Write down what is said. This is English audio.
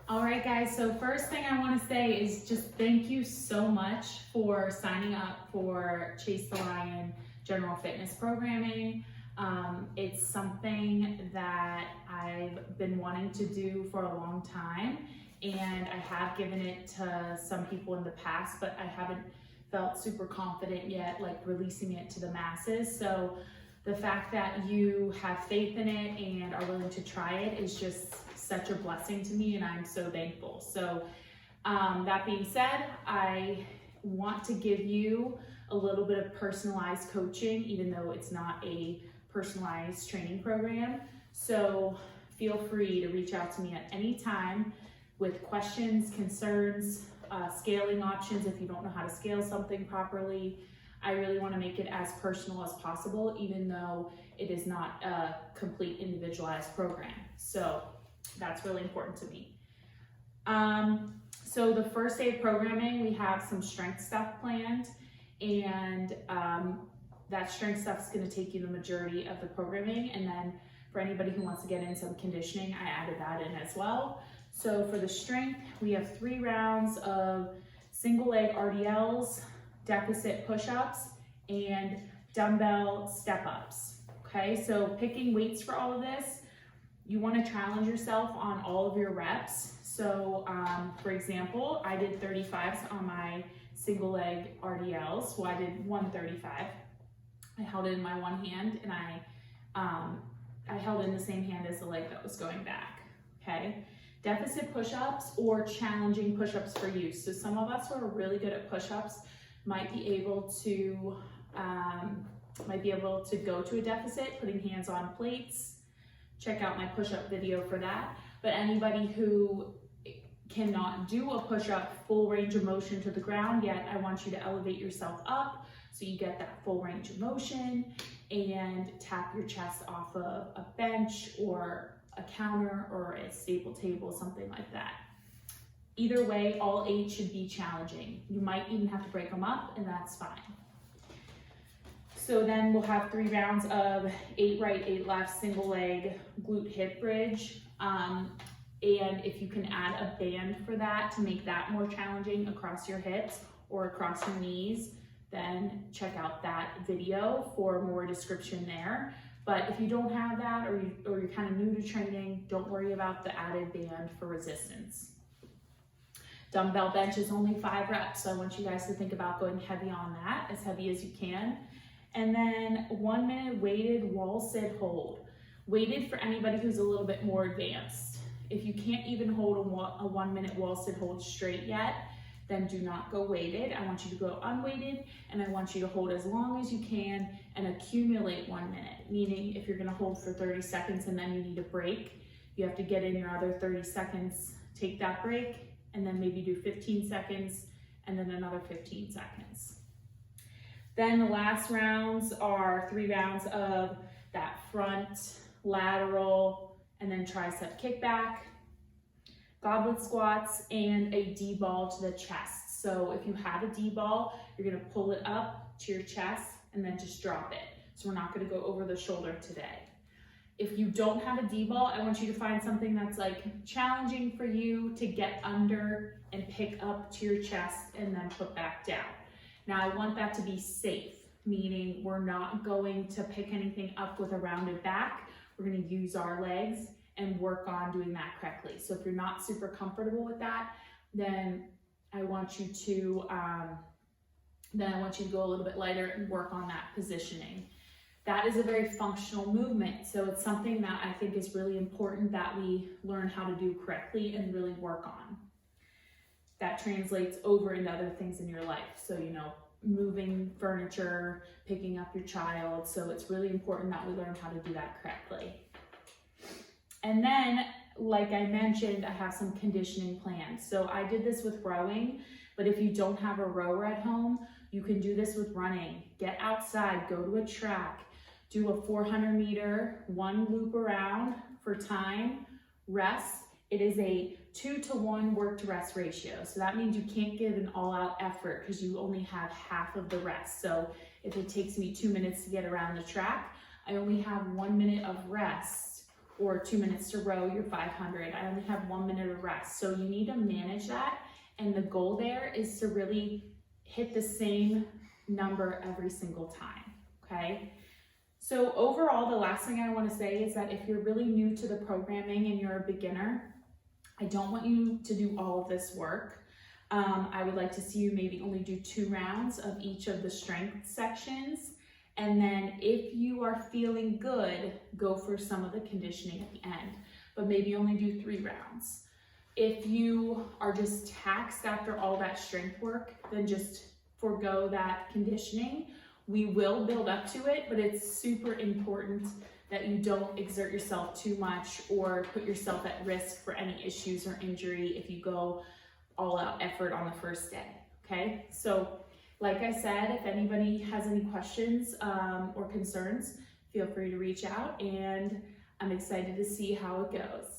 All right, guys, so first thing I want to say is just thank you so much for signing up for Chase the Lion General Fitness Programming. It's something that I've been wanting to do for a long time, and I have given it to some people in the past, but I haven't felt super confident yet, like releasing it to the masses. So the fact that you have faith in it and are willing to try it is just such a blessing to me, and I'm so thankful. So that being said, I want to give you a little bit of personalized coaching, even though it's not a personalized training program. So feel free to reach out to me at any time with questions, concerns, scaling options if you don't know how to scale something properly. I really want to make it as personal as possible, even though it is not a complete individualized program. So that's really important to me. So the first day of programming, we have some strength stuff planned, and that strength stuff is going to take you the majority of the programming. And then for anybody who wants to get in some conditioning, I added that in as well. So for the strength, we have 3 rounds of single leg RDLs, deficit push-ups, and dumbbell step-ups. Okay, so picking weights for all of this, you want to challenge yourself on all of your reps. So for example, I did 35s on my single leg RDLs. So I did 135. I held it in my one hand, and I held it in the same hand as the leg that was going back. Okay, deficit push-ups or challenging push-ups for you. So some of us who are really good at push-ups might be able to go to a deficit, putting hands on plates. Check out my push-up video for that. But anybody who cannot do a push-up full range of motion to the ground yet, I want you to elevate yourself up so you get that full range of motion and tap your chest off of a bench or a counter or a stable table, something like that. Either way, all 8 should be challenging. You might even have to break them up, and that's fine. So then we'll have 3 rounds of 8 right, 8 left, single leg, glute hip bridge. And if you can add a band for that to make that more challenging across your hips or across your knees, then check out that video for more description there. But if you don't have that, or you're kind of new to training, don't worry about the added band for resistance. Dumbbell bench is only 5 reps, so I want you guys to think about going heavy on that, as heavy as you can. And then 1 minute weighted wall sit hold. Weighted for anybody who's a little bit more advanced. If you can't even hold a 1 minute wall sit hold straight yet, then do not go weighted. I want you to go unweighted, and I want you to hold as long as you can and accumulate 1 minute. Meaning if you're gonna hold for 30 seconds and then you need a break, you have to get in your other 30 seconds, take that break, and then maybe do 15 seconds and then another 15 seconds. Then the last rounds are 3 rounds of that front, lateral, and then tricep kickback, goblet squats, and a D-ball to the chest. So if you have a D-ball, you're gonna pull it up to your chest and then just drop it. So we're not gonna go over the shoulder today. If you don't have a D-ball, I want you to find something that's like challenging for you to get under and pick up to your chest and then put back down. Now I want that to be safe, meaning we're not going to pick anything up with a rounded back. We're gonna use our legs and work on doing that correctly. So if you're not super comfortable with that, then I want you to go a little bit lighter and work on that positioning. That is a very functional movement. So it's something that I think is really important that we learn how to do correctly and really work on. That translates over into other things in your life. So, moving furniture, picking up your child. So it's really important that we learn how to do that correctly. And then, like I mentioned, I have some conditioning plans. So I did this with rowing, but if you don't have a rower at home, you can do this with running. Get outside, go to a track, do a 400 meter, 1 loop around for time, rest. It is a 2-to-1 work to rest ratio. So that means you can't give an all-out effort because you only have half of the rest. So if it takes me 2 minutes to get around the track, I only have 1 minute of rest or 2 minutes to row your 500. I only have 1 minute of rest. So you need to manage that. And the goal there is to really hit the same number every single time, okay? So overall, the last thing I want to say is that if you're really new to the programming and you're a beginner, I don't want you to do all of this work. I would like to see you maybe only do 2 rounds of each of the strength sections. And then if you are feeling good, go for some of the conditioning at the end, but maybe only do 3 rounds. If you are just taxed after all that strength work, then just forego that conditioning. We will build up to it, but it's super important that you don't exert yourself too much or put yourself at risk for any issues or injury if you go all out effort on the first day, okay? So like I said, if anybody has any questions or concerns, feel free to reach out, and I'm excited to see how it goes.